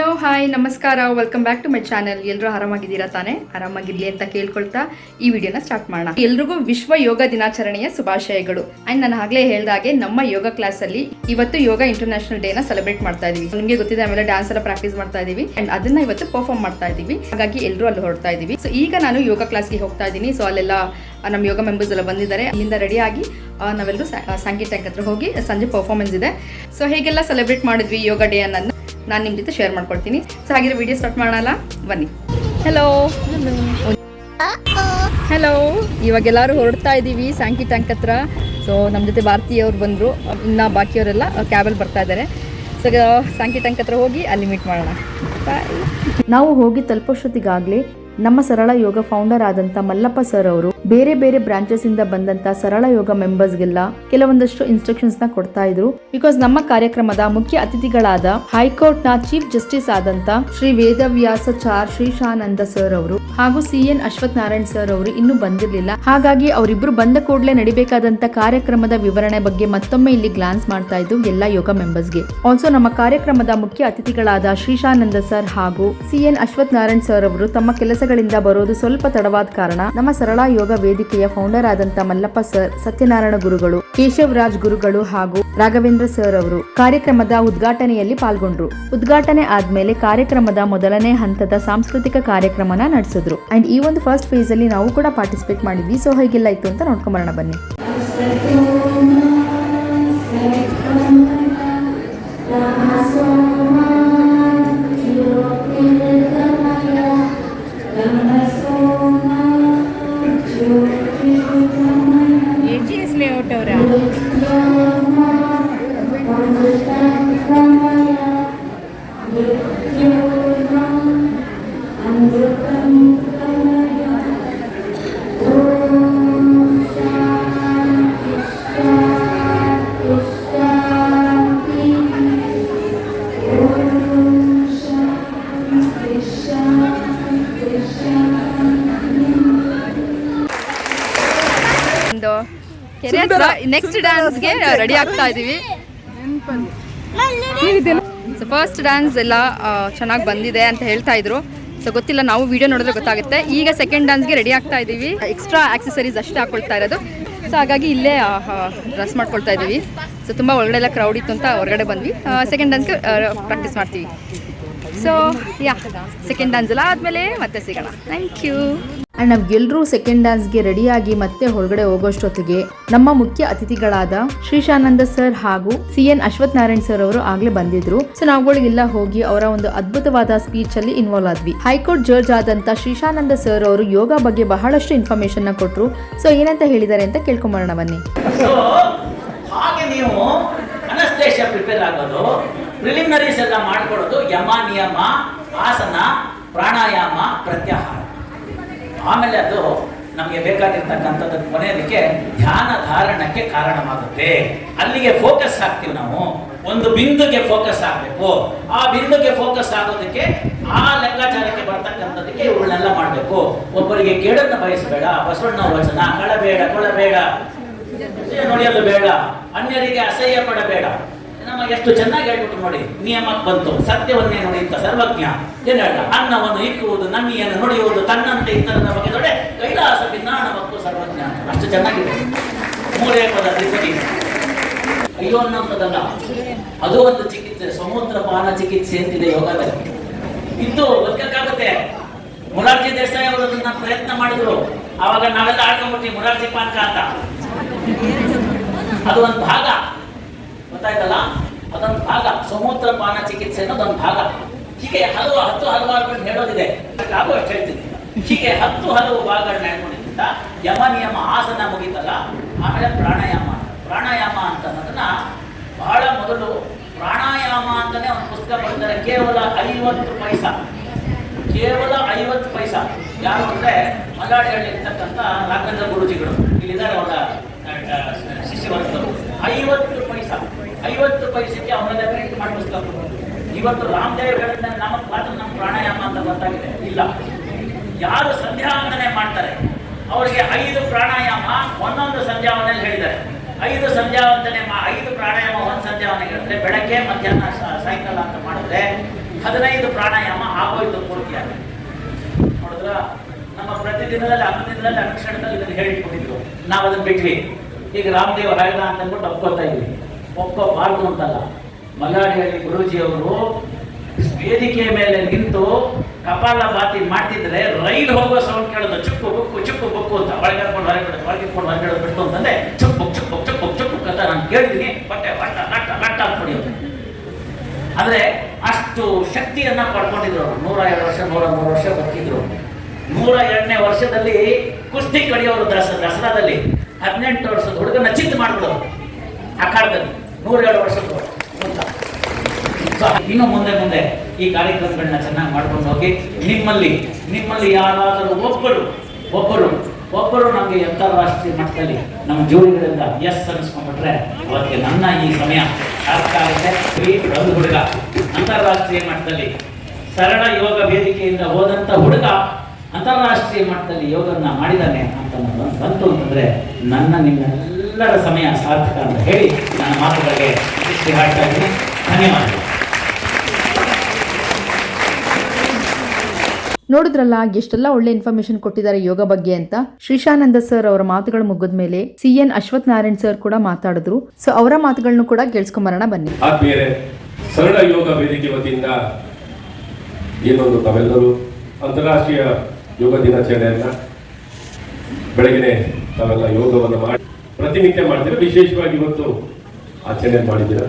Hello hi ನಮಸ್ಕಾರ, welcome back to my channel. ಎಲ್ಲರೂ ಆರಾಮಾಗಿದ್ದೀರಾ ತಾನೆ? ಆರಾಮಾಗಿರ್ಲಿ ಅಂತ ಕೇಳ್ಕೊಳ್ತಾ ಈ ವಿಡಿಯೋನ ಸ್ಟಾರ್ಟ್ ಮಾಡೋಣ. ಎಲ್ರಿಗೂ ವಿಶ್ವ ಯೋಗ ದಿನಾಚರಣೆಯ ಶುಭಾಶಯಗಳು. ಅಂಡ್ ನಾನು ಆಗ್ಲೇ ಹೇಳ್ದಾಗೆ ನಮ್ಮ ಯೋಗ ಕ್ಲಾಸ್ ಅಲ್ಲಿ ಇವತ್ತು ಯೋಗ ಇಂಟರ್ನ್ಯಾಷನಲ್ ಡೇ ನ ಸೆಲೆಬ್ರೇಟ್ ಮಾಡ್ತಾ ಇದೀವಿ. ನಿಮಗೆ ಗೊತ್ತಿದೆ, ಆಮೇಲೆ ಡ್ಯಾನ್ಸ್ ಎಲ್ಲ ಪ್ರಾಕ್ಟೀಸ್ ಮಾಡ್ತಾ ಇದೀವಿ ಅಂಡ್ ಅದನ್ನ ಇವತ್ತು ಪರ್ಫಾರ್ಮ್ ಮಾಡ್ತಾ ಇದೀವಿ. ಹಾಗಾಗಿ ಎಲ್ಲರೂ ಅಲ್ಲಿ ಹೊರಡ್ತಾ ಇದೀವಿ. ಸೊ ಈಗ ನಾನು ಯೋಗ ಕ್ಲಾಸ್ಗೆ ಹೋಗ್ತಾ ಇದ್ದೀನಿ. ಸೊ ಅಲ್ಲೆಲ್ಲ ನಮ್ಮ ಯೋಗ ಮೆಂಬರ್ಸ್ ಎಲ್ಲ ಬಂದಿದ್ದಾರೆ. ಅಲ್ಲಿಂದ ರೆಡಿ ಆಗಿ ನಾವೆಲ್ಲರೂ ಸಂಗೀತ ಹತ್ರ ಹೋಗಿ ಸಂಜೆ ಪರ್ಫಾರ್ಮೆನ್ಸ್ ಇದೆ. ಸೊ ಹೇಗೆಲ್ಲ ಸೆಲೆಬ್ರೇಟ್ ಮಾಡಿದ್ವಿ ಯೋಗ ಡೇ ಅನ್ನೋದನ್ನ ನಾನು ನಿಮ್ಮ ಜೊತೆ ಶೇರ್ ಮಾಡ್ಕೊಳ್ತೀನಿ. ಸೊ ಹಾಗಿದ್ರೆ ವಿಡಿಯೋ ಸ್ಟಾರ್ಟ್ ಮಾಡೋಣ ಬನ್ನಿ. ಹೆಲೋ ಹೆಲೋ, ಇವಾಗ ಎಲ್ಲರೂ ಹೊರಡ್ತಾ ಇದ್ದೀವಿ ಸ್ಯಾಂಕಿ ಟ್ಯಾಂಕ್ ಹತ್ರ. ಸೊ ನಮ್ಮ ಜೊತೆ ಭಾರತೀಯವ್ರು ಬಂದರು, ಇನ್ನು ಬಾಕಿಯವರೆಲ್ಲ ಕ್ಯಾಬಲ್ಲಿ ಬರ್ತಾ ಇದ್ದಾರೆ. ಸೊ ಸ್ಯಾಂಕಿ ಟ್ಯಾಂಕ್ ಹತ್ರ ಹೋಗಿ ಅಲ್ಲಿ ಮೀಟ್ ಮಾಡೋಣ. ಬಾಯ್. ನಾವು ಹೋಗಿ ತಲುಪೋಷ್ಟೊತ್ತಿಗಾಗಲೇ ನಮ್ಮ ಸರಳ ಯೋಗ ಫೌಂಡರ್ ಆದಂಥ ಮಲ್ಲಪ್ಪ ಸರ್ ಅವರು ಬೇರೆ ಬೇರೆ ಬ್ರಾಂಚಸ್ ಇಂದ ಬಂದಂತ ಸರಳ ಯೋಗ ಮೆಂಬರ್ಸ್ಗೆಲ್ಲ ಕೆಲವೊಂದಷ್ಟು ಇನ್ಸ್ಟ್ರಕ್ಷನ್ಸ್ ನ ಕೊಡ್ತಾ ಇದ್ರು. ಬಿಕಾಸ್ ನಮ್ಮ ಕಾರ್ಯಕ್ರಮದ ಮುಖ್ಯ ಅತಿಥಿಗಳಾದ ಹೈಕೋರ್ಟ್ ನ ಚೀಫ್ ಜಸ್ಟಿಸ್ ಆದಂತ ಶ್ರೀ ವೇದವ್ಯಾಸಾಚಾರ್ ಶ್ರೀಶಾನಂದ ಸರ್ ಅವರು ಹಾಗೂ CN ಅಶ್ವಥ್ ನಾರಾಯಣ್ ಸರ್ ಅವರು ಇನ್ನೂ ಬಂದಿರಲಿಲ್ಲ. ಹಾಗಾಗಿ ಅವರಿಬ್ರು ಬಂದ ಕೂಡಲೇ ನಡಿಬೇಕಾದಂತ ಕಾರ್ಯಕ್ರಮದ ವಿವರಣೆ ಬಗ್ಗೆ ಮತ್ತೊಮ್ಮೆ ಇಲ್ಲಿ ಗ್ಲಾನ್ಸ್ ಮಾಡ್ತಾ ಇದ್ದು ಎಲ್ಲ ಯೋಗ ಮೆಂಬರ್ಸ್ಗೆ. ಆಲ್ಸೋ ನಮ್ಮ ಕಾರ್ಯಕ್ರಮದ ಮುಖ್ಯ ಅತಿಥಿಗಳಾದ ಶ್ರೀಶಾನಂದ ಸರ್ ಹಾಗೂ CN ಅಶ್ವಥ್ ನಾರಾಯಣ್ ಸರ್ ಅವರು ತಮ್ಮ ಕೆಲಸಗಳಿಂದ ಬರೋದು ಸ್ವಲ್ಪ ತಡವಾದ ಕಾರಣ ನಮ್ಮ ಸರಳ ಯೋಗ ವೇದಿಕೆಯ ಫೌಂಡರ್ ಆದಂತ ಮಲ್ಲಪ್ಪ ಸರ್, ಸತ್ಯನಾರಾಯಣ ಗುರುಗಳು, ಕೇಶವ್ ರಾಜ್ ಗುರುಗಳು ಹಾಗೂ ರಾಘವೇಂದ್ರ ಸರ್ ಅವರು ಕಾರ್ಯಕ್ರಮದ ಉದ್ಘಾಟನೆಯಲ್ಲಿ ಪಾಲ್ಗೊಂಡ್ರು. ಉದ್ಘಾಟನೆ ಆದ್ಮೇಲೆ ಕಾರ್ಯಕ್ರಮದ ಮೊದಲನೇ ಹಂತದ ಸಾಂಸ್ಕೃತಿಕ ಕಾರ್ಯಕ್ರಮನ ನಡೆಸಿದ್ರು. ಅಂಡ್ ಈ ಒಂದು ಫಸ್ಟ್ ಫೇಸ್ ಅಲ್ಲಿ ನಾವು ಕೂಡ ಪಾರ್ಟಿಸಿಪೇಟ್ ಮಾಡಿದ್ವಿ. ಸೊ ಹೇಗೆಲ್ಲ ಇತ್ತು ಅಂತ ನೋಡ್ಕೊಂಬರೋಣ ಬನ್ನಿ. ನೆಕ್ಸ್ಟ್ ಡ್ಯಾನ್ಸ್ಗೆ ರೆಡಿ ಆಗ್ತಾ ಇದೀವಿ. ಸೊ ಫಸ್ಟ್ ಡ್ಯಾನ್ಸ್ ಎಲ್ಲ ಚೆನ್ನಾಗಿ ಬಂದಿದೆ ಅಂತ ಹೇಳ್ತಾ ಇದ್ರು. ಸೊ ಗೊತ್ತಿಲ್ಲ, ನಾವು ವಿಡಿಯೋ ನೋಡಿದ್ರೆ ಗೊತ್ತಾಗುತ್ತೆ. ಈಗ ಸೆಕೆಂಡ್ ಡ್ಯಾನ್ಸ್ಗೆ ರೆಡಿ ಆಗ್ತಾ ಇದ್ದೀವಿ. ಎಕ್ಸ್ಟ್ರಾ ಆಕ್ಸೆಸರೀಸ್ ಅಷ್ಟೇ ಹಾಕೊಳ್ತಾ ಇರೋದು. ಸೊ ಹಾಗಾಗಿ ಇಲ್ಲೇ ಡ್ರೆಸ್ ಮಾಡ್ಕೊಳ್ತಾ ಇದ್ದೀವಿ. ಸೊ ತುಂಬ ಒಳಗಡೆ ಎಲ್ಲ ಕ್ರೌಡ್ ಇತ್ತು ಅಂತ ಹೊರಗಡೆ ಬಂದ್ವಿ. ಸೆಕೆಂಡ್ ಡ್ಯಾನ್ಸ್ಗೆ ಪ್ರಾಕ್ಟೀಸ್ ಮಾಡ್ತೀವಿ. ಸೊ ಯಾ, ಸೆಕೆಂಡ್ ಡ್ಯಾನ್ಸ್ ಎಲ್ಲ ಆದಮೇಲೆ ಮತ್ತೆ ಸಿಗೋಣ. Thank you. ಅಂಡ್ ನಾವೆಲ್ಲರೂ ಸೆಕೆಂಡ್ ಡ್ಯಾನ್ಸ್ಗೆ ರೆಡಿಯಾಗಿ ಮತ್ತೆ ಹೊರಗಡೆ ಹೋಗೋಷ್ಟೊತ್ತಿಗೆ ನಮ್ಮ ಮುಖ್ಯ ಅತಿಥಿಗಳಾದ ಶ್ರೀಶಾನಂದ ಸರ್ ಹಾಗೂ CN ಅಶ್ವಥ್ ನಾರಾಯಣ್ ಸರ್ ಅವರು ಆಗ್ಲೇ ಬಂದಿದ್ರು. ಸೊ ನಾವುಗಳಿಗೆಲ್ಲ ಹೋಗಿ ಅವರ ಒಂದು ಅದ್ಭುತವಾದ ಸ್ಪೀಚ್ ಅಲ್ಲಿ ಇನ್ವಾಲ್ವ್ ಆದ್ವಿ. ಹೈಕೋರ್ಟ್ ಜಡ್ಜ್ ಆದಂತ ಶ್ರೀಶಾನಂದ ಸರ್ ಅವರು ಯೋಗ ಬಗ್ಗೆ ಬಹಳಷ್ಟು ಇನ್ಫಾರ್ಮೇಶನ್ ನ ಕೊಟ್ರು. ಸೊ ಏನಂತ ಹೇಳಿದ್ದಾರೆ ಅಂತ ಕೇಳ್ಕೊಂಬರೋಣ ಬನ್ನಿ. ಹಾಗೆ ನೀವು ಅನಸ್ತೇಷಿಯಾ ಪ್ರಿಪೇರ್ ಆಗೋದು, ಪ್ರಿಲಿಮಿನರೀಸ್ ಎಲ್ಲ ಮಾಡ್ಕೊಳ್ಳೋದು, ಯಮ ನಿಯಮ, ಆಸನ, ಪ್ರಾಣಾಯಾಮ, ಪ್ರತ್ಯಾಹಾರ. ಆಮೇಲೆ ಅದು ನಮಗೆ ಬೇಕಾಗಿರ್ತಕ್ಕಂಥದ್ದು ಕೊನೆಯದಕ್ಕೆ ಧ್ಯಾನ ಧಾರಣಕ್ಕೆ ಕಾರಣವಾಗುತ್ತೆ. ಅಲ್ಲಿಗೆ ಫೋಕಸ್ ಆಗ್ತೀವಿ ನಾವು. ಒಂದು ಬಿಂದುಗೆ ಫೋಕಸ್ ಆಗಬೇಕು. ಆ ಬಿಂದುಗೆ ಫೋಕಸ್ ಆಗೋದಕ್ಕೆ ಆ ಲೆಕ್ಕಾಚಾರಕ್ಕೆ ಬರ್ತಕ್ಕಂಥದಕ್ಕೆ ಇವುಗಳನ್ನೆಲ್ಲ ಮಾಡಬೇಕು. ಒಬ್ಬರಿಗೆ ಕೇಡನ್ನು ಬಯಸಬೇಡ, ಬಸವಣ್ಣ ವಚನ, ಕೊಳಬೇಡ, ನೋಡಿಯಲು ಬೇಡ, ಅನ್ಯರಿಗೆ ಅಸಹ್ಯ ಪಡಬೇಡ. ನಮಗೆ ಎಷ್ಟು ಚೆನ್ನಾಗಿ ಹೇಳ್ಬಿಟ್ಟು ನೋಡಿ, ನಿಯಮಕ್ಕೆ ಬಂತು. ಸತ್ಯವನ್ನೇ ನುಡಿಯುತ್ತ ಸರ್ವಜ್ಞ, ಏನು ಹೇಳ, ಅನ್ನವನ್ನು ಇಕ್ಕುವುದು, ನನ್ನಿಯನ್ನು ನುಡಿಯುವುದು, ತನ್ನಂತೆ ಇತರನ ಬಗ್ಗೆ ನೋಡಿ, ಕೈಲಾಸ ಭಿನ್ನಾಣ ಮತ್ತು ಸರ್ವಜ್ಞ. ಅಷ್ಟು ಚೆನ್ನಾಗಿದೆ. ಮೂರೇ ಪದ ತ್ರಿಪದಿ. ಅಯ್ಯೋ ಅನ್ನೋಂಥದ್ದಲ್ಲ, ಅದು ಒಂದು ಚಿಕಿತ್ಸೆ. ಸಮುದ್ರ ಪಾನ ಚಿಕಿತ್ಸೆ ಅಂತಿದೆ ಯೋಗದಲ್ಲಿ. ಇದು ಬದುಕಕ್ಕಾಗುತ್ತೆ. ಮೊರಾರ್ಜಿ ದೇಸಾಯಿ ಅವರು ಅದನ್ನ ಪ್ರಯತ್ನ ಮಾಡಿದ್ರು. ಆವಾಗ ನಾವೆಲ್ಲ ಆಡ್ಕೊಂಡ್ಬಿಟ್ವಿ ಮೊರಾರ್ಜಿ ಪಾನಕ ಅಂತ. ಅದು ಒಂದು ಭಾಗ, ಗೊತ್ತಾಯ್ತಲ್ಲ, ಅದೊಂದು ಭಾಗ. ಸಮುದ್ರ ಪಾನ ಚಿಕಿತ್ಸೆ ಅನ್ನೋದೊಂದು ಭಾಗ. ಹೀಗೆ ಹಲವಾರು ಹೇಳೋದಿದೆ, ಆಗೋ ಅಷ್ಟು ಹೇಳ್ತೀನಿ. ಹೀಗೆ ಹಲವು ಭಾಗಗಳನ್ನ ಹೇಳ್ಕೊಂಡಿದ್ದ ಯಮ ನಿಯಮ, ಆಸನ ಮುಗಿತಲ್ಲ, ಆಮೇಲೆ ಪ್ರಾಣಾಯಾಮ ಅಂತ ಅನ್ನೋದನ್ನ ಬಹಳ ಮೊದಲು ಪ್ರಾಣಾಯಾಮ ಅಂತಾನೆ ಒಂದು ಪುಸ್ತಕ ಬರ್ತಾರೆ. ಕೇವಲ 50 ಪೈಸಾ. ಯಾರು ಅಂದ್ರೆ ಮಲ್ಲಾಡಿಯಲ್ಲಿರ್ತಕ್ಕಂಥ ರಾಘವೇಂದ್ರ ಗುರುಜಿಗಳು ಇಲ್ಲಿದ್ದಾರೆ. ಅವರ ಶಿಷ್ಯವರ್ಗರು 50 ಪೈಸೆಗೆ ಅವರೆಲ್ಲ ಪ್ರಿಂಟ್ ಮಾಡಿ ಪುಸ್ತಕ. ಇವತ್ತು ರಾಮದೇವ್ ಹೇಳಿದ ನಮಗೆ ಮಾತ್ರ ನಮ್ಮ ಪ್ರಾಣಾಯಾಮ ಅಂತ ಗೊತ್ತಾಗಿದೆ. ಇಲ್ಲ, ಯಾರು ಸಂಧ್ಯಾ ವಂದನೆ ಮಾಡ್ತಾರೆ ಅವರಿಗೆ 5 ಪ್ರಾಣಾಯಾಮ ಒಂದೊಂದು ಸಂಧ್ಯಾವನೆಯಲ್ಲಿ ಹೇಳಿದ್ದಾರೆ. 5 ಸಂಧ್ಯಾವಂದನೆ 5 ಪ್ರಾಣಾಯಾಮ 1 ಸಂಧ್ಯಾವನೆ ಹೇಳಿದ್ರೆ ಬೆಳಗ್ಗೆ ಮಧ್ಯಾಹ್ನ ಸಾಯಂಕಾಲ ಅಂತ ಮಾಡಿದ್ರೆ 15 ಪ್ರಾಣಾಯಾಮ ಆಗೋಯ್ತು ಪೂರ್ತಿಯಾಗಿ. ನೋಡಿದ್ರ ನಮ್ಮ ಪ್ರತಿದಿನದಲ್ಲಿ ಅನುದಿನದಲ್ಲಿ ಅನುಕ್ಷಣದಲ್ಲಿ ಇದನ್ನು ಹೇಳಿಟ್ಕೊಂಡಿದ್ರು, ನಾವು ಅದನ್ನ ಬಿಟ್ವಿ. ಈಗ ರಾಮದೇವ್ ರಾಯಣ ಅಂತ ಅಂದ್ಬಿಟ್ಟು ಒಪ್ಕೋತಾ ಇದ್ವಿ. ಒಪ್ಕೋಬಾರ್ದು ಅಂತಲ್ಲ. ಮಲ್ಲಾಡಿಹಳ್ಳಿ ಗುರೂಜಿಯವರು ವೇದಿಕೆ ಮೇಲೆ ನಿಂತು ಕಪಾಲಭಾತಿ ಮಾಡ್ತಿದ್ರೆ ರೈಲ್ ಹೋಗೋ ಸೌಂಡ್ ಕೇಳೋದು, ಚುಕ್ಕು ಬುಕ್ಕು ಅಂತ ಒಳಗೆಡ್ಕೊಂಡು ಹೊರಗಡೆ ಬಿಟ್ಟು ಅಂತಂದ್ರೆ ಚುಕ್ಕು ಅಂತ ನಾನು ಕೇಳಿದ್ದೀನಿ. ಬಟ್ಟೆ ಲಟ್ಟ ಅಂತ ಹೊಡಿಯೋದು. ಅಂದ್ರೆ ಅಷ್ಟು ಶಕ್ತಿಯನ್ನ ಪಡ್ಕೊಂಡಿದ್ರು ಅವರು. 102 ವರ್ಷ 103 ವರ್ಷ ಬದುಕಿದ್ರು. 102ನೇ ವರ್ಷದಲ್ಲಿ ಕುಸ್ತಿ ಕಡಿಯೋರು ದಸರಾದಲ್ಲಿ 18 ವರ್ಷದ ಹುಡುಗನ ಚಿತ್ ಮಾಡ್ಬಿಡೋರು ಅಖಾಡದಲ್ಲಿ. 107 ವರ್ಷದ ಇನ್ನು ಮುಂದೆ ಈ ಕಾರ್ಯಕ್ರಮಗಳನ್ನ ಚೆನ್ನಾಗಿ ಮಾಡ್ಕೊಂಡು ಹೋಗಿ ನಿಮ್ಮಲ್ಲಿ ಯಾರಾದರೂ ಒಬ್ಬರು ನಮಗೆ ಅಂತಾರಾಷ್ಟ್ರೀಯ ಮಟ್ಟದಲ್ಲಿ ನಮ್ಮ ಜೋಡಿಗಳಿಂದ ಎಸ್ ಅನಿಸ್ಕೊಂಡ್ಬಿಟ್ರೆ ಅವತ್ತಿಗೆ ನನ್ನ ಈ ಸಮಯ ಸಾರ್ಥಕ ಆಗುತ್ತೆ. ಒಂದು ಹುಡುಗ ಅಂತಾರಾಷ್ಟ್ರೀಯ ಮಟ್ಟದಲ್ಲಿ ಸರಳ ಯೋಗ ವೇದಿಕೆಯಿಂದ ಹೋದಂಥ ಹುಡುಗ ಅಂತಾರಾಷ್ಟ್ರೀಯ ಮಟ್ಟದಲ್ಲಿ ಯೋಗನ ಮಾಡಿದ್ದಾನೆ ಅಂತ ಬಂತು ಅಂತಂದ್ರೆ ನಿಮ್ಮೆಲ್ಲರ ಸಮಯ ಸಾರ್ಥಕ ಅಂತ ಹೇಳಿ ನನ್ನ ಮಾತುಗಳಿಗೆ ಸೃಷ್ಟಿ ಹಾಡ್ತಾ ಇದ್ದೀನಿ. ಧನ್ಯವಾದಗಳು. ನೋಡಿದ್ರಲ್ಲ ಎಷ್ಟೆಲ್ಲ ಒಳ್ಳೆ ಇನ್ಫಾರ್ಮೇಶನ್ ಕೊಟ್ಟಿದ್ದಾರೆ ಯೋಗ ಬಗ್ಗೆ ಅಂತ. ಶ್ರೀಶಾನಂದ ಸರ್ ಅವರ ಮಾತುಗಳು ಮುಗಿದ ಮೇಲೆ CN ಅಶ್ವಥ್ ನಾರಾಯಣ್ ಸರ್ ಕೂಡ ಮಾತಾಡಿದ್ರು. ಸೊ ಅವರ ಮಾತುಗಳನ್ನು ಕೂಡ ಕೇಳಿಸ್ಕೊಂಬರೋಣ ಬನ್ನಿ. ಆದ್ಮೇಲೆ ಸರಳ ಯೋಗ ವೇದಿಕೆ ವತಿಯಿಂದ ಏನೊಂದು ತಾವೆಲ್ಲರೂ ಅಂತಾರಾಷ್ಟ್ರೀಯ ಯೋಗ ದಿನಾಚರಣೆಯನ್ನ ಬೆಳಗ್ಗೆ ತಾವೆಲ್ಲ ಯೋಗವನ್ನು ಮಾಡಿ ಪ್ರತಿನಿತ್ಯ ಮಾಡ್ತೀರ. ವಿಶೇಷವಾಗಿ ಇವತ್ತು ಆಚರಣೆ ಮಾಡಿದ್ದೀರ.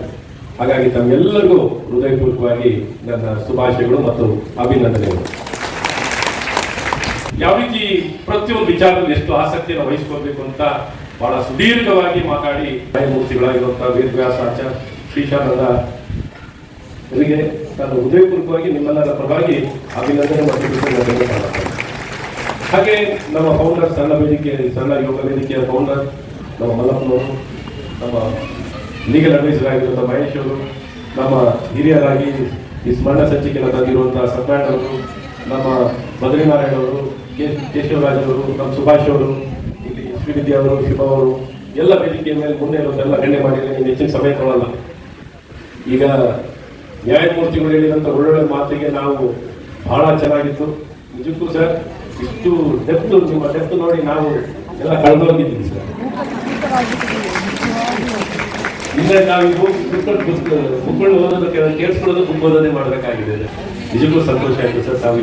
ಹಾಗಾಗಿ ತಮ್ಮೆಲ್ಲರಿಗೂ ಹೃದಯಪೂರ್ವಕವಾಗಿ ನನ್ನ ಶುಭಾಶಯಗಳು ಮತ್ತು ಅಭಿನಂದನೆಗಳು. ಯಾವ ರೀತಿ ಪ್ರತಿಯೊಂದು ವಿಚಾರದಲ್ಲಿ ಎಷ್ಟು ಆಸಕ್ತಿಯನ್ನು ವಹಿಸ್ಕೊಳ್ಬೇಕು ಅಂತ ಬಹಳ ಸುದೀರ್ಘವಾಗಿ ಮಾತಾಡಿ ನ್ಯಾಯಮೂರ್ತಿಗಳಾಗಿರುವಂತಹ ವೇದವ್ಯಾಸಾಚಾರ್ಯ ಶ್ರೀಶಾನಂದ ಇವರಿಗೆ ನಾನು ಹೃದಯಪೂರ್ವಕವಾಗಿ ನಿಮ್ಮೆಲ್ಲರ ಪರವಾಗಿ ಅಭಿನಂದನೆ ಮತ್ತು ಹಾಗೆ ನಮ್ಮ ಫೌಂಡರ್ ಸಣ್ಣ ಯೋಗ ವೇದಿಕೆಯ ಫೌಂಡರ್ ನಮ್ಮ ಮಲ್ಲಪ್ಪನವರು, ನಮ್ಮ ಲೀಗಲ್ ಅಡ್ವೈಸರ್ ಆಗಿರುವಂತಹ ಮಹೇಶ್ ಅವರು, ನಮ್ಮ ಹಿರಿಯರಾಗಿ ಈ ಸ್ಮರಣ ಸಂಚಿಕೆಯನ್ನು ತಂದಿರುವಂತಹ ಸತ್ಯನಾರಾಯಣ ಅವರು, ನಮ್ಮ ಬದ್ರಿನಾರಾಯಣ ಅವರು, ಕೇಶವರಾಜ್ ಅವರು, ನಮ್ಮ ಸುಭಾಷ್ ಅವರು, ಇಲ್ಲಿ ಶ್ರೀವಿದ್ಯಾ ಅವರು, ಶಿವ ಅವರು, ಎಲ್ಲ ವೇದಿಕೆಯ ಮೇಲೆ ಮುಂದೆ ಇರೋದೆಲ್ಲ ಗಣ್ಯ ಮಾಡಿದ್ರೆ ಹೆಚ್ಚಿನ ಸಮಯ ಕೊಡಲ್ಲ. ಈಗ ನ್ಯಾಯಮೂರ್ತಿಗಳು ಹೇಳಿದಂಥ ಒಳ್ಳೊಳ್ಳೆ ಮಾತಿಗೆ ನಾವು ಬಹಳ ಚೆನ್ನಾಗಿತ್ತು. ನಿಜಕ್ಕೂ ಸರ್ ಇಷ್ಟು ನಿಮ್ಮ ಡೆಪ್ತ್ ನೋಡಿ ನಾವು ಎಲ್ಲ ಕಳೆದೋಗಿದ್ದೀವಿ ಸರ್. ಇಲ್ಲೇ ನಾವು ಬುಕ್ಗಳು ಓದೋದಕ್ಕೆ ಕೇಳಿಸ್ಕೊಳ್ಳೋದು ಬುಕ್ ಓದೋದೇ ಮಾಡಬೇಕಾಗಿದೆ. ನಿಜಕ್ಕೂ ಸಂತೋಷ ಆಯಿತು ಸರ್. ತಾವು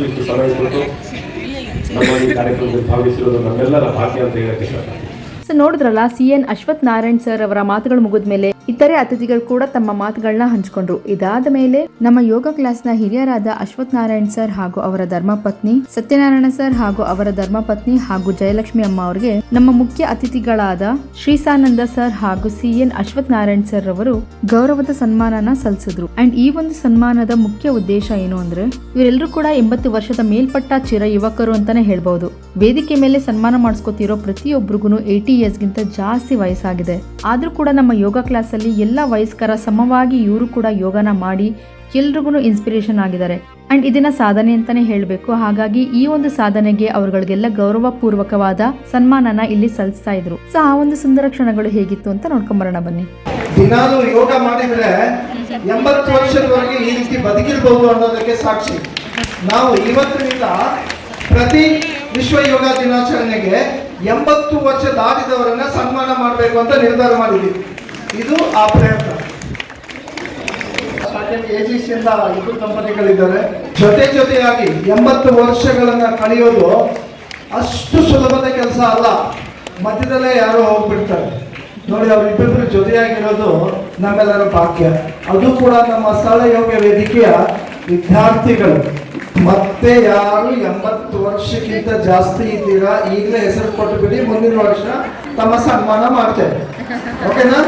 ಇಷ್ಟು ಸಮಯ ಕೊಟ್ಟು ನಮ್ಮ ಈ ಕಾರ್ಯಕ್ರಮದಲ್ಲಿ ಭಾಗವಹಿಸಿರೋದು ನಮ್ಮೆಲ್ಲರ ಭಾಗ್ಯ ಅಂತ ಹೇಳಕ್ಕೆ ಇಷ್ಟಪಡ್ತೀನಿ. ಸೊ ನೋಡಿದ್ರಲ್ಲ CN ಅಶ್ವಥ್ ನಾರಾಯಣ್ ಸರ್ ಅವರ ಮಾತುಗಳು ಮುಗಿದ ಮೇಲೆ ಇತರೆ ಅತಿಥಿಗಳು ಕೂಡ ತಮ್ಮ ಮಾತುಗಳನ್ನ ಹಂಚಿಕೊಂಡ್ರು. ಇದಾದ ಮೇಲೆ ನಮ್ಮ ಯೋಗ ಕ್ಲಾಸ್ನ ಹಿರಿಯರಾದ ಅಶ್ವಥ್ ನಾರಾಯಣ್ ಸರ್ ಹಾಗೂ ಅವರ ಧರ್ಮಪತ್ನಿ, ಸತ್ಯನಾರಾಯಣ ಸರ್ ಹಾಗೂ ಅವರ ಧರ್ಮಪತ್ನಿ ಹಾಗೂ ಜಯಲಕ್ಷ್ಮಿ ಅಮ್ಮ ಅವರಿಗೆ ನಮ್ಮ ಮುಖ್ಯ ಅತಿಥಿಗಳಾದ ಶ್ರೀಸಾನಂದ ಸರ್ ಹಾಗೂ CN ಅಶ್ವಥ್ ನಾರಾಯಣ್ ಸರ್ ಅವರು ಗೌರವದ ಸನ್ಮಾನನ ಸಲ್ಲಿಸಿದ್ರು. ಅಂಡ್ ಈ ಒಂದು ಸನ್ಮಾನದ ಮುಖ್ಯ ಉದ್ದೇಶ ಏನು ಅಂದ್ರೆ ಇವರೆಲ್ಲರೂ ಕೂಡ 80 ವರ್ಷದ ಮೇಲ್ಪಟ್ಟ ಚಿರ ಯುವಕರು ಅಂತಾನೆ ಹೇಳ್ಬಹುದು. ವೇದಿಕೆ ಮೇಲೆ ಸನ್ಮಾನ ಮಾಡಿಸ್ಕೊತಿರೋ ಪ್ರತಿಯೊಬ್ಬರಿಗೂ 80 years ಗಿಂತ ಜಾಸ್ತಿ ವಯಸ್ಸಾಗಿದೆ. ಆದ್ರೂ ಕೂಡ ನಮ್ಮ ಯೋಗ ಕ್ಲಾಸ್ ಅಲ್ಲಿ ಎಲ್ಲ ವಯಸ್ಕರ ಸಮವಾಗಿ ಇವರು ಕೂಡ ಯೋಗನ ಮಾಡಿ ಎಲ್ರಿಗೂ ಇನ್ಸ್ಪಿರೇಷನ್ ಆಗಿದ್ದಾರೆ. ಅಂಡ್ ಇದನ್ನ ಸಾಧನೆ ಅಂತಾನೆ ಹೇಳ್ಬೇಕು. ಹಾಗಾಗಿ ಈ ಒಂದು ಸಾಧನೆಗೆ ಅವರುಗಳಿಗೆಲ್ಲ ಗೌರವ ಪೂರ್ವಕವಾದ ಸನ್ಮಾನನ ಇಲ್ಲಿ ಸಲ್ಲಿಸ್ತಾ ಇದ್ರು. ಸೊ ಆ ಒಂದು ಸುಂದರ ಕ್ಷಣಗಳು ಹೇಗಿತ್ತು ಅಂತ ನೋಡ್ಕೊಂಬರೋಣ ಬನ್ನಿ. ದಿನಾಲು ಯೋಗ ಮಾಡಿದ್ರೆ 80 ವರ್ಷದವರೆಗೆ ಈ ರೀತಿ ಬದುಕಿರ್ಬಹುದು ಅನ್ನೋದಕ್ಕೆ ಸಾಕ್ಷಿ. ನಾವು ಇವತ್ತಿನಿಂದ ಪ್ರತಿ ವಿಶ್ವ ಯೋಗ ದಿನಾಚರಣೆಗೆ 80 ವರ್ಷ ದಾಟಿದವರನ್ನ ಸನ್ಮಾನ ಮಾಡಬೇಕು ಅಂತ ನಿರ್ಧಾರ ಮಾಡಿದ್ದೀವಿ. ಇದು ಆ ಪ್ರಯತ್ನ. AGC ಇಂದ 2 ಕಂಪನಿಗಳಿದ್ದಾರೆ. ಜೊತೆಯಾಗಿ 80 ವರ್ಷಗಳನ್ನ ಕಳೆಯೋದು ಅಷ್ಟು ಸುಲಭದ ಕೆಲಸ ಅಲ್ಲ. ಮಧ್ಯದಲ್ಲೇ ಯಾರೋ ಹೋಗ್ಬಿಡ್ತಾರೆ ನೋಡಿ. ಅವರಿಬ್ಬರು ಜೊತೆಯಾಗಿರೋದು ನಮ್ಮೆಲ್ಲರ ಭಾಗ್ಯ. ಅದು ಕೂಡ ನಮ್ಮ ಸರಳ ಯೋಗ ವೇದಿಕೆಯ ವಿದ್ಯಾರ್ಥಿಗಳು. ಮತ್ತೆ ಯಾರು 80 ವರ್ಷಕ್ಕಿಂತ ಜಾಸ್ತಿ ಇದ್ದೀರಾ ಈಗಲೇ ಹೆಸರು ಕೊಟ್ಟು ಬಿಡಿ. ಮುಂದಿನ ವರ್ಷ ತಮ್ಮ ಸನ್ಮಾನ ಮಾಡ್ತೇವೆ. ಓಕೆನಾ?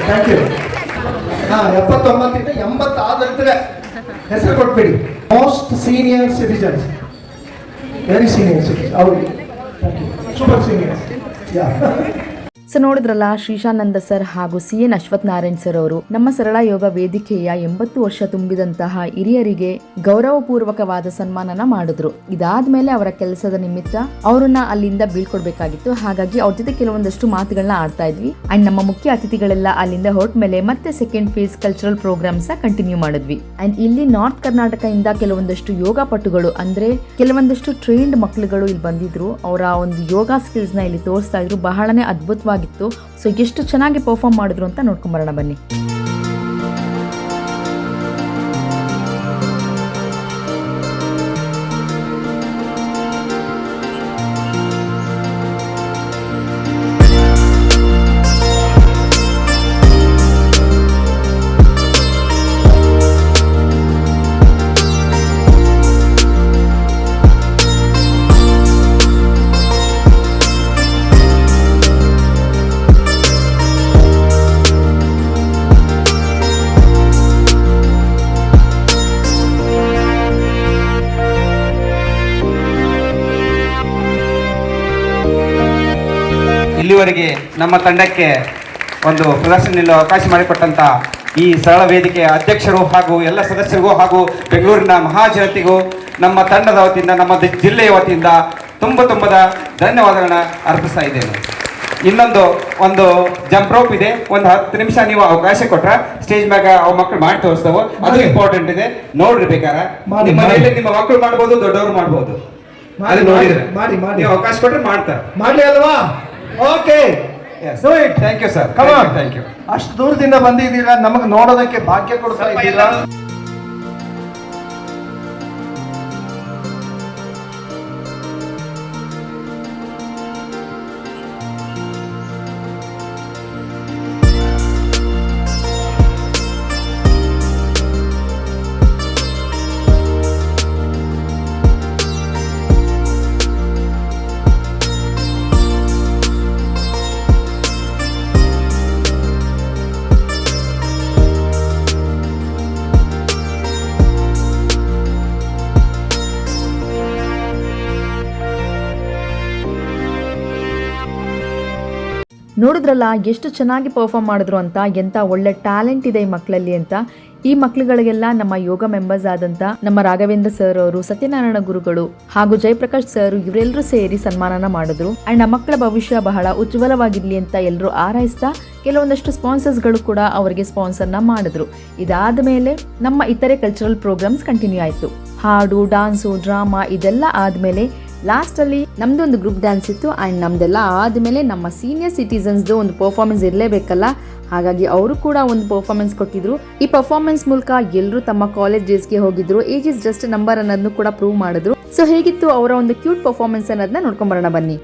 Thank you. 79 80 ಆದ್ರೆ ಹೆಸರು ಕೊಟ್ಬಿಡಿ. Most senior citizens, very senior citizen ಅವರಿಗೆ ಸೂಪರ್ ಸೀನಿಯರ್. ಸೊ ನೋಡಿದ್ರಲ್ಲ, ಶ್ರೀಶಾನಂದ ಸರ್ ಹಾಗೂ CN ಅಶ್ವಥ್ ನಾರಾಯಣ್ ಸರ್ ಅವರು ನಮ್ಮ ಸರಳ ಯೋಗ ವೇದಿಕೆಯ 80 ವರ್ಷ ತುಂಬಿದಂತಹ ಹಿರಿಯರಿಗೆ ಗೌರವಪೂರ್ವಕವಾದ ಸನ್ಮಾನನ ಮಾಡಿದ್ರು. ಇದಾದ್ಮೇಲೆ ಅವರ ಕೆಲಸದ ನಿಮಿತ್ತ ಅವರನ್ನ ಅಲ್ಲಿಂದ ಬೀಳ್ಕೊಡ್ಬೇಕಾಗಿತ್ತು. ಹಾಗಾಗಿ ಅವ್ರ ಜೊತೆ ಕೆಲವೊಂದಷ್ಟು ಮಾತುಗಳನ್ನ ಆಡ್ತಾ ಇದ್ವಿ. ಅಂಡ್ ನಮ್ಮ ಮುಖ್ಯ ಅತಿಥಿಗಳೆಲ್ಲ ಅಲ್ಲಿಂದ ಹೊರಟ ಮೇಲೆ ಮತ್ತೆ second phase cultural programs continue ಮಾಡಿದ್ವಿ. ಅಂಡ್ ಇಲ್ಲಿ ನಾರ್ತ್ ಕರ್ನಾಟಕ ಇಂದ ಕೆಲವೊಂದಷ್ಟು ಯೋಗ ಪಟುಗಳು ಅಂದ್ರೆ ಕೆಲವೊಂದಷ್ಟು ಟ್ರೈನ್ಡ್ ಮಕ್ಕಳುಗಳು ಇಲ್ಲಿ ಬಂದಿದ್ರು. ಅವರ ಒಂದು ಯೋಗ ಸ್ಕಿಲ್ಸ್ ನ ಇಲ್ಲಿ ತೋರಿಸ್ತಾ ಇದ್ರು. ಬಹಳನೇ ಅದ್ಭುತವಾಗಿತ್ತು. ಸೊ ಎಷ್ಟು ಚೆನ್ನಾಗಿ ಪರ್ಫಾರ್ಮ್ ಮಾಡಿದ್ರು ಅಂತ ನೋಡ್ಕೊಂಡ್ ಬರೋಣ ಬನ್ನಿ. ಇಲ್ಲಿವರೆಗೆ ನಮ್ಮ ತಂಡಕ್ಕೆ ಒಂದು ಪ್ರದರ್ಶನ ನೀಡಲು ಅವಕಾಶ ಮಾಡಿಕೊಟ್ಟಂತ ಈ ಸರಳ ವೇದಿಕೆಯ ಅಧ್ಯಕ್ಷರು ಹಾಗೂ ಎಲ್ಲ ಸದಸ್ಯರಿಗೂ ಹಾಗೂ ಬೆಂಗಳೂರಿನ ಮಹಾಜನತೆಗೂ ನಮ್ಮ ತಂಡದ ವತಿಯಿಂದ ನಮ್ಮ ಜಿಲ್ಲೆಯ ವತಿಯಿಂದ ತುಂಬದ ಧನ್ಯವಾದಗಳನ್ನ ಅರ್ಪಿಸ್ತಾ ಇದ್ದೇನೆ. ಒಂದು ಜಂಪ್ ರೋಪ್ ಇದೆ. ಒಂದು 10 ನಿಮಿಷ ನೀವು ಅವಕಾಶ ಕೊಟ್ರ ಸ್ಟೇಜ್ ಮ್ಯಾಗ ಅವ್ ಮಕ್ಕಳು ಮಾಡಿ ತೋರಿಸ್ತಾವ. ಅದು ಇಂಪಾರ್ಟೆಂಟ್ ಇದೆ, ನೋಡ್ರಿ ಬೇಕಾರೆ. ನಿಮ್ಮ ಮನೆಯಲ್ಲಿ ನಿಮ್ಮ ಮಕ್ಕಳು ಮಾಡ್ಬೋದು, ದೊಡ್ಡವರು ಮಾಡ್ಬೋದು. ಅದು ನೋಡಿದ್ರೆ ಮಾಡಿ ಅವಕಾಶ ಕೊಟ್ರೆ ಮಾಡ್ತಾರೆ. ಮಾಡ್ಲಿ ಅಲ್ವಾ? Okay, thank you sir. Thank you. ಅಷ್ಟು ದೂರದಿಂದ ಬಂದಿದ್ದೀರಾ, ನಮಗೆ ನೋಡೋದಕ್ಕೆ ಭಾಗ್ಯ ಕೊಡ್ತಾ ಇದ್ದೀರಾ. ನೋಡಿದ್ರಲ್ಲ ಎಷ್ಟು ಚೆನ್ನಾಗಿ ಪರ್ಫಾರ್ಮ್ ಮಾಡಿದ್ರು ಅಂತ. ಎಂತ ಒಳ್ಳೆ ಟ್ಯಾಲೆಂಟ್ ಇದೆ ಈ ಮಕ್ಕಳಲ್ಲಿ ಅಂತ. ಈ ಮಕ್ಕಳುಗಳಿಗೆಲ್ಲ ನಮ್ಮ ಯೋಗ ಮೆಂಬರ್ಸ್ ಆದಂತ ನಮ್ಮ ರಾಘವೇಂದ್ರ ಸರ್ ಅವರು, ಸತ್ಯನಾರಾಯಣ ಗುರುಗಳು ಹಾಗೂ ಜಯಪ್ರಕಾಶ್ ಸರ್ ಇವರೆಲ್ಲರೂ ಸೇರಿ ಸನ್ಮಾನನ ಮಾಡಿದ್ರು. ಅಂಡ್ ಆ ಮಕ್ಕಳ ಭವಿಷ್ಯ ಬಹಳ ಉಜ್ವಲವಾಗಿರ್ಲಿ ಅಂತ ಎಲ್ಲರೂ ಆರೈಸ್ತಾ ಕೆಲವೊಂದಷ್ಟು ಸ್ಪಾನ್ಸರ್ಸ್ಗಳು ಕೂಡ ಅವರಿಗೆ ಸ್ಪಾನ್ಸರ್ನ ಮಾಡಿದ್ರು. ಇದಾದ ಮೇಲೆ ನಮ್ಮ ಇತರೆ ಕಲ್ಚರಲ್ ಪ್ರೋಗ್ರಾಮ್ಸ್ ಕಂಟಿನ್ಯೂ ಆಯಿತು. ಹಾಡು, ಡಾನ್ಸು, ಡ್ರಾಮಾ ಇದೆಲ್ಲ ಆದಮೇಲೆ ಲಾಸ್ಟಲ್ಲಿ ನಮ್ದು ಒಂದು ಗ್ರೂಪ್ ಡ್ಯಾನ್ಸ್ ಇತ್ತು. ಆ್ಯಂಡ್ ನಮ್ದೆಲ್ಲ ಆದಮೇಲೆ ನಮ್ಮ ಸೀನಿಯರ್ ಸಿಟಿಸನ್ಸ್ದು ಒಂದು ಪರ್ಫಾರ್ಮೆನ್ಸ್ ಇರಲೇಬೇಕಲ್ಲ, ಹಾಗಾಗಿ ಅವರು ಕೂಡ ಒಂದು ಪರ್ಫಾರ್ಮೆನ್ಸ್ ಕೊಟ್ಟಿದ್ರು. ಈ ಪರ್ಫಾರ್ಮೆನ್ಸ್ ಮೂಲಕ ಎಲ್ಲರೂ ತಮ್ಮ ಕಾಲೇಜ್ ಡೇಸ್ಗೆ ಹೋಗಿದ್ರು. ಏಜ್ ಇಸ್ ಜಸ್ಟ್ ನಂಬರ್ ಅನ್ನೋದನ್ನು ಕೂಡ ಪ್ರೂವ್ ಮಾಡಿದ್ರು. ಸೊ ಹೇಗಿತ್ತು ಅವರ ಒಂದು ಕ್ಯೂಟ್ ಪರ್ಫಾರ್ಮೆನ್ಸ್ ಅನ್ನೋದನ್ನ ನೋಡ್ಕೊಂಡ್ ಬರೋಣ ಬನ್ನಿ.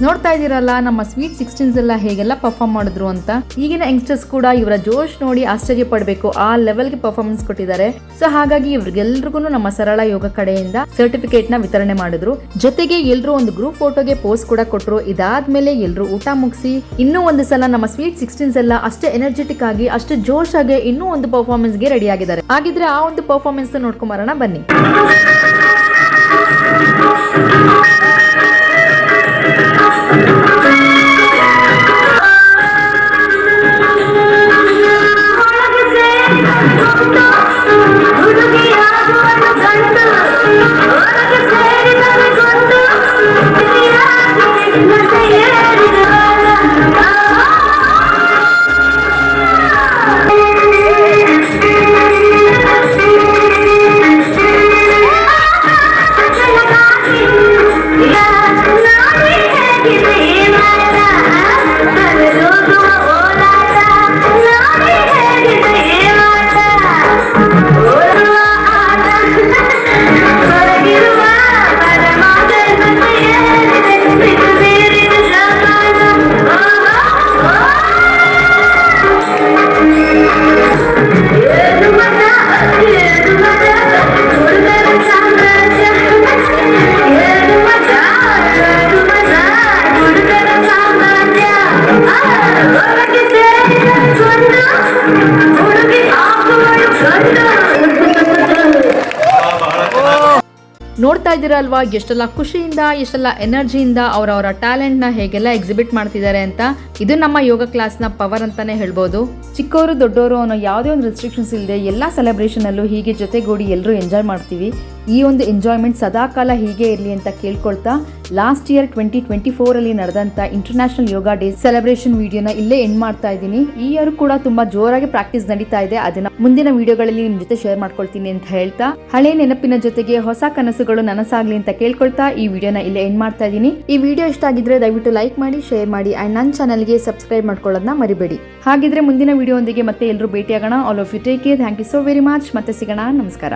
ನೋಡ್ತಾ ಇದ್ದೀರಲ್ಲ ನಮ್ಮ ಸ್ವೀಟ್ 16s ಎಲ್ಲ ಹೇಗೆಲ್ಲ ಪರ್ಫಾರ್ಮ್ ಮಾಡಿದ್ರು ಅಂತ. ಈಗಿನ ಯಂಗ್ಸ್ಟರ್ಸ್ ಕೂಡ ಇವರ ಜೋಶ್ ನೋಡಿ ಆಶ್ಚರ್ಯ ಪಡಬೇಕು, ಆ ಲೆವೆಲ್ಗೆ ಪರ್ಫಾರ್ಮೆನ್ಸ್ ಕೊಟ್ಟಿದ್ದಾರೆ. ಸೊ ಹಾಗಾಗಿ ಇವ್ರಿಗೆಲ್ರಿಗೂ ನಮ್ಮ ಸರಳ ಯೋಗ ಕಡೆಯಿಂದ ಸರ್ಟಿಫಿಕೇಟ್ ನ ವಿತರಣೆ ಮಾಡಿದ್ರು. ಜೊತೆಗೆ ಎಲ್ರು ಒಂದು ಗ್ರೂಪ್ ಫೋಟೋಗೆ ಪೋಸ್ ಕೂಡ ಕೊಟ್ರು. ಇದಾದ್ಮೇಲೆ ಎಲ್ರು ಊಟ ಮುಗಿಸಿ ಇನ್ನೂ ಒಂದು ಸಲ ನಮ್ಮ ಸ್ವೀಟ್ 16s ಎಲ್ಲ ಅಷ್ಟೇ ಎನರ್ಜೆಟಿಕ್ ಆಗಿ ಅಷ್ಟೇ ಜೋಶ್ ಆಗಿ ಇನ್ನೂ ಒಂದು ಪರ್ಫಾರ್ಮೆನ್ಸ್ ಗೆ ರೆಡಿ ಆಗಿದ್ದಾರೆ. ಹಾಗಿದ್ರೆ ಆ ಒಂದು ಪರ್ಫಾರ್ಮೆನ್ಸ್ ನೋಡ್ಕೊಂಡ್ ಬರೋಣ ಬನ್ನಿ. ನೋಡ್ತಾ ಇದ್ದೀರಾ ಅಲ್ವಾ, ಎಷ್ಟೆಲ್ಲ ಖುಷಿಯಿಂದ ಎಷ್ಟೆಲ್ಲ ಎನರ್ಜಿಯಿಂದ ಅವರವರ ಟ್ಯಾಲೆಂಟ್ನ ಹೇಗೆಲ್ಲ ಎಕ್ಸಿಬಿಟ್ ಮಾಡ್ತಿದ್ದಾರೆ ಅಂತ. ಇದು ನಮ್ಮ ಯೋಗ ಕ್ಲಾಸ್ನ ಪವರ್ ಅಂತಾನೆ ಹೇಳ್ಬೋದು. ಚಿಕ್ಕವರು ದೊಡ್ಡವರು ಅನ್ನೋ ಯಾವುದೇ ಒಂದು ರೆಸ್ಟ್ರಿಕ್ಷನ್ಸ್ ಇಲ್ಲದೆ ಎಲ್ಲ ಸೆಲೆಬ್ರೇಷನಲ್ಲೂ ಹೀಗೆ ಜೊತೆಗೂಡಿ ಎಲ್ಲರೂ ಎಂಜಾಯ್ ಮಾಡ್ತೀವಿ. ಈ ಒಂದು ಎಂಜಾಯ್ಮೆಂಟ್ ಸದಾಕಾಲ ಹೀಗೆ ಇರಲಿ ಅಂತ ಕೇಳ್ಕೊಳ್ತಾ ಲಾಸ್ಟ್ ಇಯರ್ 2024 ನಡೆದಂಥ ಇಂಟರ್ನ್ಯಾಷನಲ್ ಯೋಗ ಡೇ ಸೆಲೆಬ್ರೇಷನ್ ವಿಡಿಯೋನ ಇಲ್ಲೇ ಎಂಡ್ ಮಾಡ್ತಾ ಇದ್ದೀನಿ. ಈ ಇಯರ್ ಕೂಡ ತುಂಬಾ ಜೋರಾಗಿ ಪ್ರಾಕ್ಟೀಸ್ ನಡೀತಾ ಇದೆ. ಅದನ್ನ ಮುಂದಿನ ವಿಡಿಯೋಗಳಲ್ಲಿ ನಿಮ್ ಜೊತೆ ಶೇರ್ ಮಾಡ್ಕೊಳ್ತೀನಿ ಅಂತ ಹೇಳ್ತಾ, ಹಳೆ ನೆನಪಿನ ಜೊತೆಗೆ ಹೊಸ ಕನಸುಗಳು ನನಸಾಗ್ಲಿ ಅಂತ ಕೇಳ್ಕೊಳ್ತಾ ಈ ವಿಡಿಯೋನ ಇಲ್ಲೇ ಎಂಡ್ ಮಾಡ್ತಾ ಇದ್ದೀನಿ. ಈ ವಿಡಿಯೋ ಇಷ್ಟ ಆಗಿದ್ರೆ ದಯವಿಟ್ಟು ಲೈಕ್ ಮಾಡಿ, ಶೇರ್ ಮಾಡಿ ಅಂಡ್ ನನ್ನ ಚಾನಲ್ಗೆ ಸಬ್ಸ್ಕ್ರೈಬ್ ಮಾಡ್ಕೊಳ್ಳೋದನ್ನ ಮರಿಬೇಡಿ. ಹಾಗಿದ್ರೆ ಮುಂದಿನ ವಿಡಿಯೋ ಒಂದಿಗೆ ಮತ್ತೆ ಎಲ್ಲರೂ ಭೇಟಿಯಾಗೋಣ. All of you take care. Thank you so very much. ಮತ್ತೆ ಸಿಗೋಣ. ನಮಸ್ಕಾರ.